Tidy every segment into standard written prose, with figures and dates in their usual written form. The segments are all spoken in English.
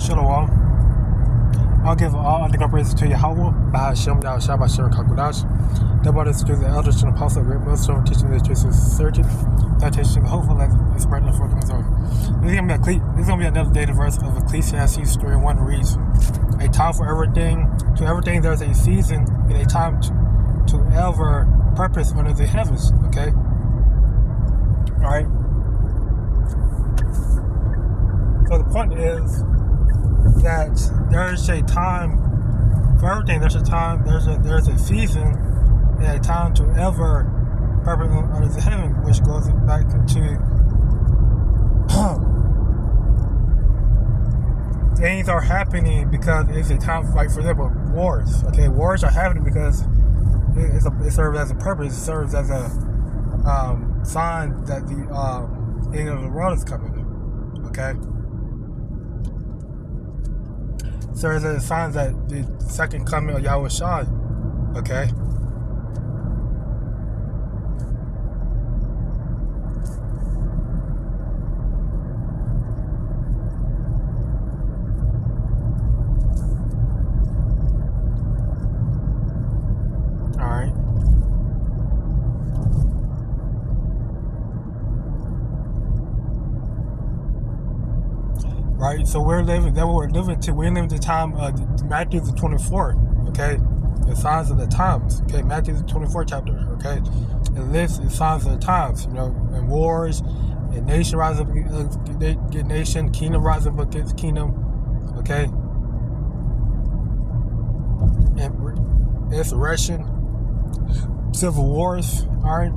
Shalom. I'll give all honor praises to Yahweh, Bahashem, Yahshua, Bashem, Kakudash. The brothers to the elders and apostles, great Muslim, teaching the truth is certain, that teaching hopeful and spreading for the zone. This is going to be another dated verse of Ecclesiastes 3:1 reads, a time for everything, to everything there's a season and a time to ever purpose under the heavens, okay? Alright? So the point is that there's a time for everything. There's a time, there's a season, and a time to ever purpose under the heaven, which goes back into things are happening because it's a time, like for example, wars. Okay, wars are happening because it serves as a purpose. It serves as a sign that the end of the world is coming. Okay. Serves as a sign that the second coming of Yahweh Shai. Okay. Alright. Right, so we're living the time of Matthew the 24th, okay? The signs of the times, okay? Matthew the 24th chapter, okay? It lists the signs of the times, you know, and wars, and nation rise up against nation, kingdom rise up against kingdom, okay? And insurrection, civil wars, alright?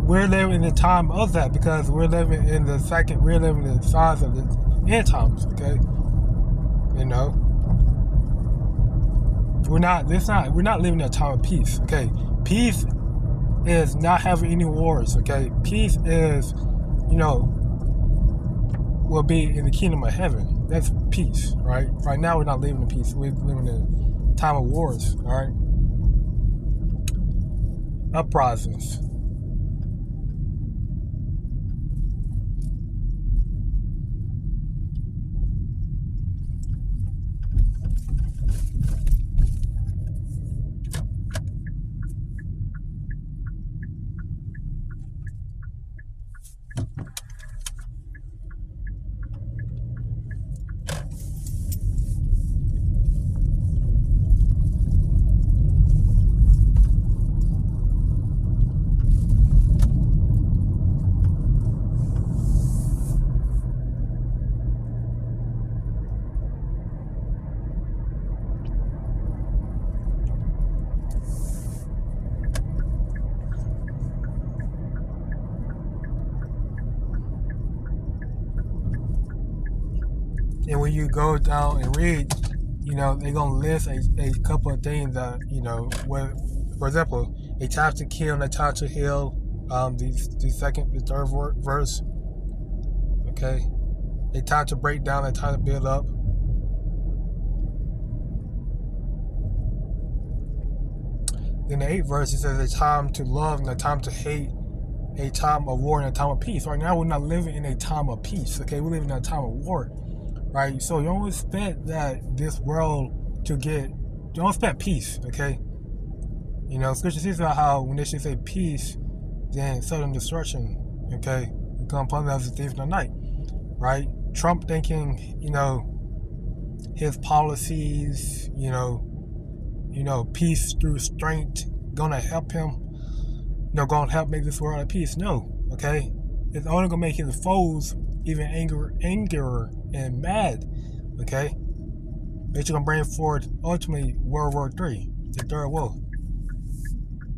We're living in the time of that because we're living in the signs of the end times, okay? You know? We're not living in a time of peace, okay? Peace is not having any wars, okay? Peace is, you know, will be in the kingdom of heaven. That's peace, right? Right now we're not living in peace. We're living in a time of wars, alright? Uprisings. And when you go down and read, you know, they're going to list a couple of things that, you know, where, for example, a time to kill and a time to heal, the third verse, okay? A time to break down, a time to build up. Then the 8th verse, it says a time to love and a time to hate, a time of war and a time of peace. Right now, we're not living in a time of peace, okay? We're living in a time of war. Right, so you don't expect that this world you don't expect peace, okay? You know, Scripture says about how when they should say peace, then sudden destruction, okay? We come upon them as a thief in the night, right? Trump thinking, you know, his policies, you know, peace through strength gonna help him, you know, gonna help make this world at peace. No, okay? It's only gonna make his foes even angrier and mad, okay? It's gonna bring forward ultimately World War III, the third war,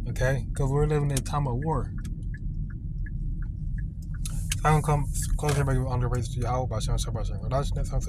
okay? Because we're living in a time of war. I'm gonna come close everybody on the race to Yahweh, Bashem, Shabbat, Shabbat. Next time,